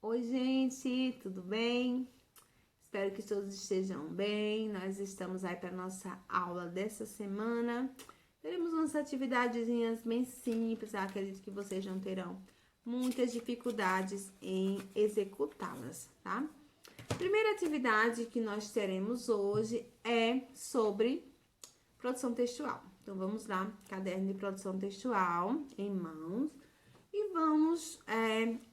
Oi, gente, tudo bem? Espero que todos estejam bem. Nós estamos aí para nossa aula dessa semana. Teremos umas atividadezinhas bem simples, acredito que vocês não terão muitas dificuldades em executá-las, tá? Primeira atividade que nós teremos hoje é sobre produção textual. Então vamos lá, caderno de produção textual em mãos. E vamos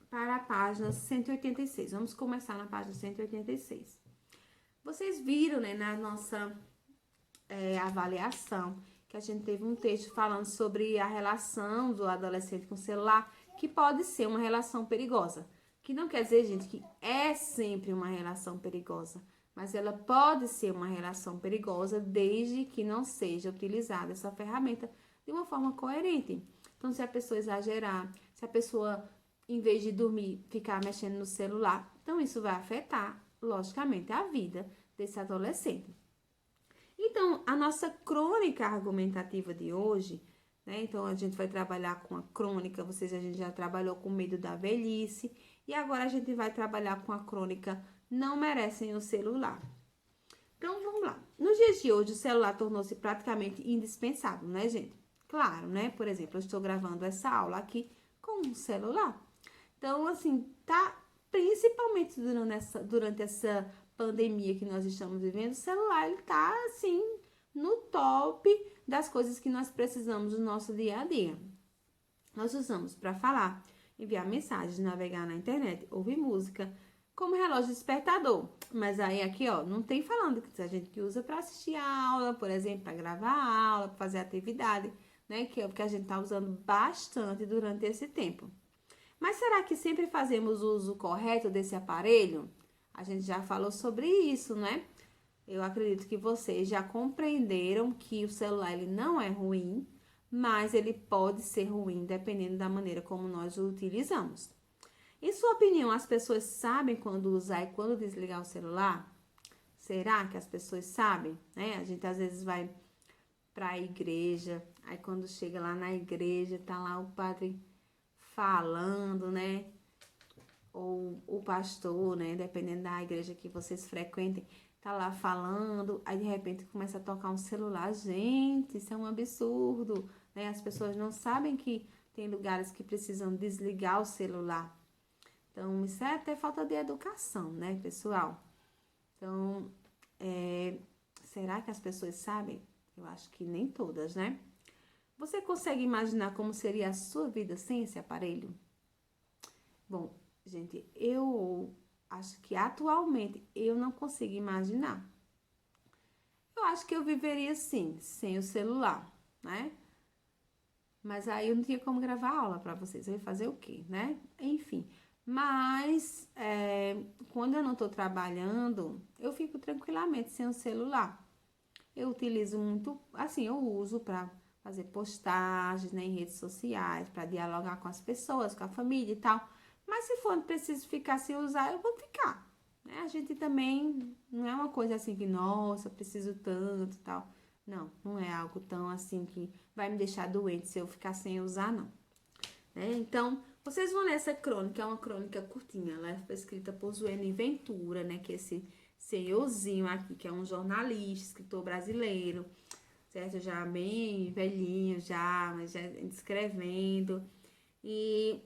para a página 186. Vamos começar na página 186. Vocês viram, né, na nossa avaliação, que a gente teve um texto falando sobre a relação do adolescente com o celular, que pode ser uma relação perigosa. Que não quer dizer, gente, que é sempre uma relação perigosa, mas ela pode ser uma relação perigosa desde que não seja utilizada essa ferramenta de uma forma coerente. Então, se a pessoa exagerar, se a pessoa, em vez de dormir, ficar mexendo no celular, então isso vai afetar, logicamente, a vida desse adolescente. Então, a nossa crônica argumentativa de hoje, né? Então, a gente vai trabalhar com a crônica, a gente já trabalhou com medo da velhice, e agora a gente vai trabalhar com a crônica Não Merecem o Celular. Então, vamos lá. Nos dias de hoje, o celular tornou-se praticamente indispensável, né, gente? Claro, né? Por exemplo, eu estou gravando essa aula aqui com um celular. Então, assim, tá principalmente durante essa pandemia que nós estamos vivendo, o celular ele tá assim no top das coisas que nós precisamos no nosso dia a dia. Nós usamos para falar, enviar mensagens, navegar na internet, ouvir música, como relógio despertador. Mas aí aqui, ó, não tem falando que a gente que usa para assistir a aula, por exemplo, para gravar a aula, para fazer atividade, né, que é o que a gente tá usando bastante durante esse tempo. Mas será que sempre fazemos o uso correto desse aparelho? A gente já falou sobre isso, né? Eu acredito que vocês já compreenderam que o celular ele não é ruim, mas ele pode ser ruim dependendo da maneira como nós o utilizamos. Em sua opinião, as pessoas sabem quando usar e quando desligar o celular? Será que as pessoas sabem? Né? A gente às vezes vai para a igreja, aí quando chega lá na igreja, tá lá o padre falando, né? Ou o pastor, né? Dependendo da igreja que vocês frequentem, tá lá falando, aí de repente começa a tocar um celular. Gente, isso é um absurdo, né? As pessoas não sabem que tem lugares que precisam desligar o celular. Então, isso é até falta de educação, né, pessoal? Então, será que as pessoas sabem? Eu acho que nem todas, né? Você consegue imaginar como seria a sua vida sem esse aparelho? Bom, gente, eu acho que atualmente eu não consigo imaginar. Eu acho que eu viveria assim, sem o celular, né? Mas aí eu não tinha como gravar aula para vocês. Eu ia fazer o quê, né? Enfim. Mas quando eu não estou trabalhando, eu fico tranquilamente sem o celular. Eu utilizo muito, assim, eu uso para fazer postagens, né, em redes sociais, para dialogar com as pessoas, com a família e tal. Mas se for preciso ficar sem usar, eu vou ficar. Né? A gente também não é uma coisa assim que, nossa, preciso tanto e tal. Não, não é algo tão assim que vai me deixar doente se eu ficar sem usar, não. Né? Então, vocês vão ler essa crônica, é uma crônica curtinha, ela foi escrita por Zuene Ventura, né, que é esse senhorzinho aqui, que é um jornalista, escritor brasileiro, certo? Já bem velhinho, mas já escrevendo. E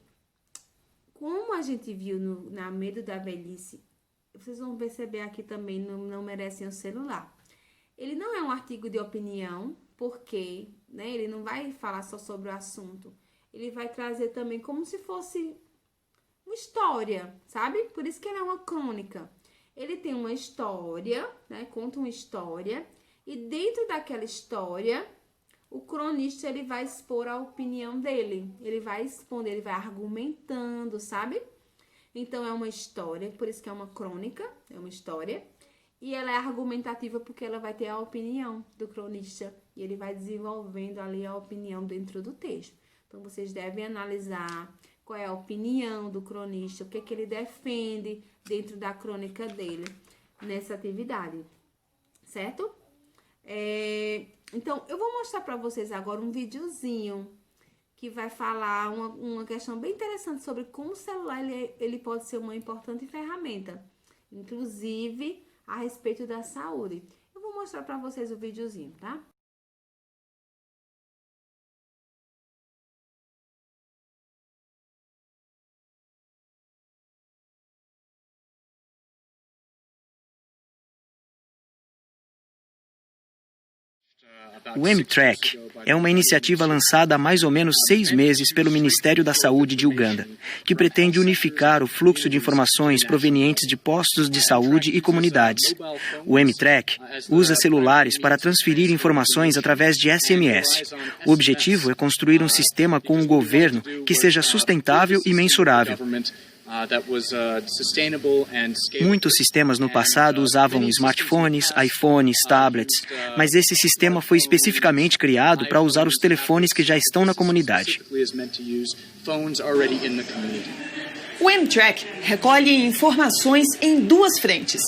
como a gente viu na Medo da Velhice, vocês vão perceber aqui também, não merecem o celular. Ele não é um artigo de opinião, porque né, ele não vai falar só sobre o assunto. Ele vai trazer também como se fosse uma história, sabe? Por isso que ele é uma crônica. Ele tem uma história, né? Conta uma história. E dentro daquela história, o cronista ele vai expor a opinião dele. Ele vai expondo, ele vai argumentando, sabe? Então é uma história, por isso que é uma crônica, é uma história. E ela é argumentativa porque ela vai ter a opinião do cronista e ele vai desenvolvendo ali a opinião dentro do texto. Então vocês devem analisar qual é a opinião do cronista, o que é que ele defende dentro da crônica dele nessa atividade, certo? Então eu vou mostrar para vocês agora um videozinho que vai falar uma questão bem interessante sobre como o celular ele pode ser uma importante ferramenta, inclusive a respeito da saúde. Eu vou mostrar para vocês o videozinho, tá? O M-Track é uma iniciativa lançada há mais ou menos 6 meses pelo Ministério da Saúde de Uganda, que pretende unificar o fluxo de informações provenientes de postos de saúde e comunidades. O M-Track usa celulares para transferir informações através de SMS. O objetivo é construir um sistema com o governo que seja sustentável e mensurável. Muitos sistemas no passado usavam smartphones, iPhones, tablets, mas esse sistema foi especificamente criado para usar os telefones que já estão na comunidade. O M-Track recolhe informações em 2 frentes.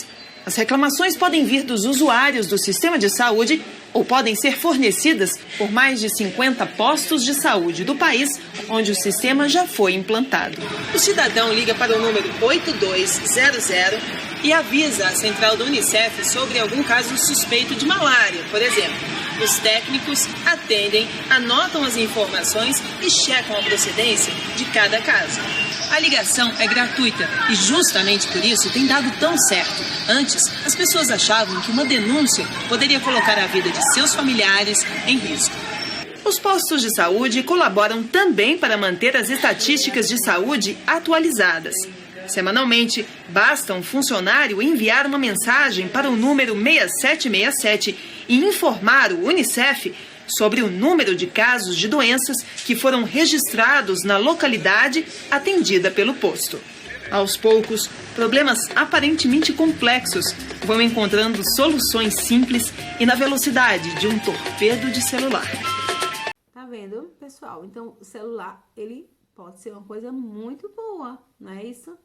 As reclamações podem vir dos usuários do sistema de saúde ou podem ser fornecidas por mais de 50 postos de saúde do país onde o sistema já foi implantado. O cidadão liga para o número 8200 e avisa a central da Unicef sobre algum caso suspeito de malária, por exemplo. Os técnicos atendem, anotam as informações e checam a procedência de cada caso. A ligação é gratuita e justamente por isso tem dado tão certo. Antes, as pessoas achavam que uma denúncia poderia colocar a vida de seus familiares em risco. Os postos de saúde colaboram também para manter as estatísticas de saúde atualizadas. Semanalmente, basta um funcionário enviar uma mensagem para o número 6767 e informar o Unicef sobre o número de casos de doenças que foram registrados na localidade atendida pelo posto. Aos poucos, problemas aparentemente complexos vão encontrando soluções simples e na velocidade de um torpedo de celular. Tá vendo, pessoal? Então, o celular, ele pode ser uma coisa muito boa, não é isso?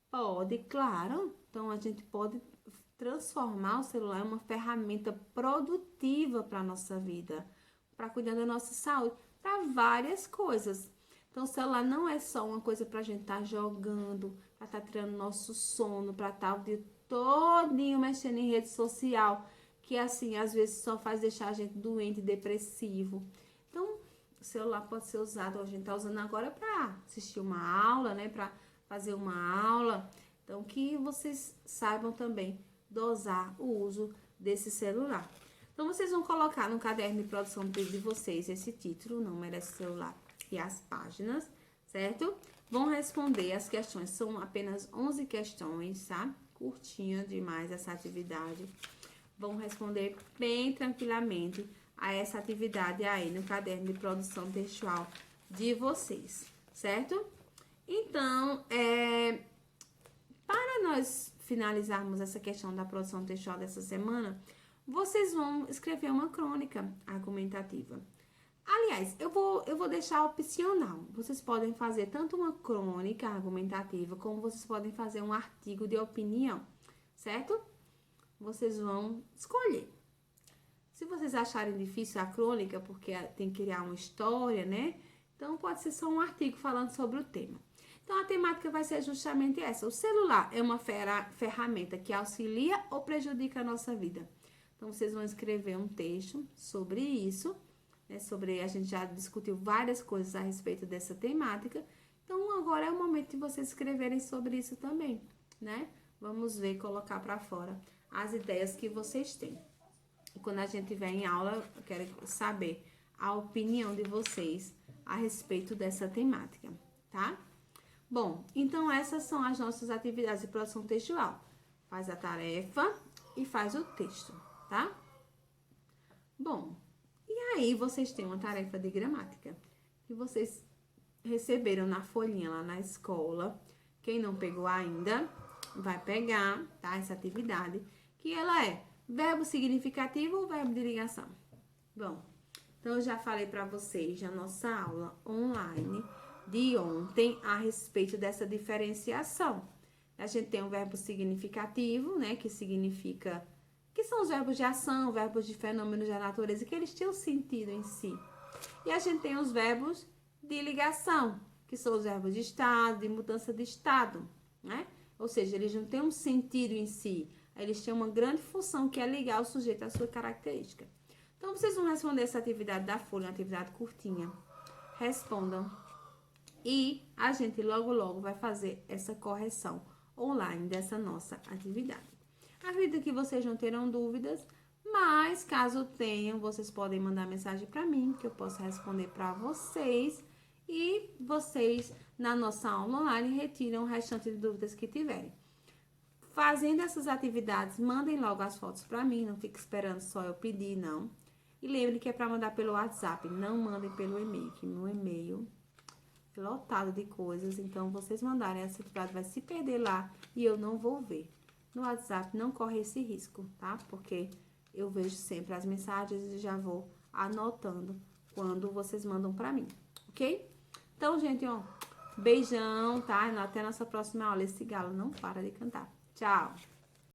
Pode, claro. Então, a gente pode transformar o celular em uma ferramenta produtiva para a nossa vida, para cuidar da nossa saúde, para várias coisas. Então, o celular não é só uma coisa para a gente estar jogando, para estar tirando nosso sono, para estar o dia todinho mexendo em rede social, que assim, às vezes só faz deixar a gente doente e depressivo. Então, o celular pode ser usado, a gente está usando agora para assistir uma aula, né, para fazer uma aula. Então, que vocês saibam também dosar o uso desse celular. Então, vocês vão colocar no caderno de produção de vocês esse título, Não Merece Celular, e as páginas, certo? Vão responder as questões, são apenas 11 questões, tá? Curtinha demais essa atividade. Vão responder bem tranquilamente a essa atividade aí no caderno de produção textual de vocês, certo? Então, para nós finalizarmos essa questão da produção textual dessa semana, vocês vão escrever uma crônica argumentativa. Aliás, eu vou deixar opcional. Vocês podem fazer tanto uma crônica argumentativa, como vocês podem fazer um artigo de opinião, certo? Vocês vão escolher. Se vocês acharem difícil a crônica, porque tem que criar uma história, né? Então, pode ser só um artigo falando sobre o tema. Então, a temática vai ser justamente essa. O celular é uma ferramenta que auxilia ou prejudica a nossa vida? Então, vocês vão escrever um texto sobre isso, né? A gente já discutiu várias coisas a respeito dessa temática. Então, agora é o momento de vocês escreverem sobre isso também, né? Vamos ver, colocar para fora as ideias que vocês têm. E quando a gente estiver em aula, eu quero saber a opinião de vocês a respeito dessa temática, tá? Bom, então essas são as nossas atividades de produção textual. Faz a tarefa e faz o texto, tá? Bom, e aí vocês têm uma tarefa de gramática que vocês receberam na folhinha lá na escola. Quem não pegou ainda, vai pegar, tá? Essa atividade, que ela é verbo significativo ou verbo de ligação? Bom, então eu já falei para vocês na nossa aula online de ontem a respeito dessa diferenciação. A gente tem um verbo significativo, né, que significa, que são os verbos de ação, verbos de fenômenos da natureza, que eles têm um sentido em si. E a gente tem os verbos de ligação, que são os verbos de estado, de mudança de estado, né? Ou seja, eles não têm um sentido em si, eles têm uma grande função que é ligar o sujeito à sua característica. Então, vocês vão responder essa atividade da folha, uma atividade curtinha. Respondam. E a gente logo vai fazer essa correção online dessa nossa atividade. Acredito que vocês não terão dúvidas, mas caso tenham, vocês podem mandar mensagem para mim, que eu posso responder para vocês. E vocês, na nossa aula online, retiram o restante de dúvidas que tiverem. Fazendo essas atividades, mandem logo as fotos para mim, não fique esperando só eu pedir, não. E lembre que é para mandar pelo WhatsApp, não mandem pelo e-mail, que meu e-mail é lotado de coisas. Então, vocês mandarem, essa atividade vai se perder lá e eu não vou ver. No WhatsApp não corre esse risco, tá? Porque eu vejo sempre as mensagens e já vou anotando quando vocês mandam para mim, ok? Então, gente, ó, beijão, tá? Até a nossa próxima aula. Esse galo não para de cantar. Tchau!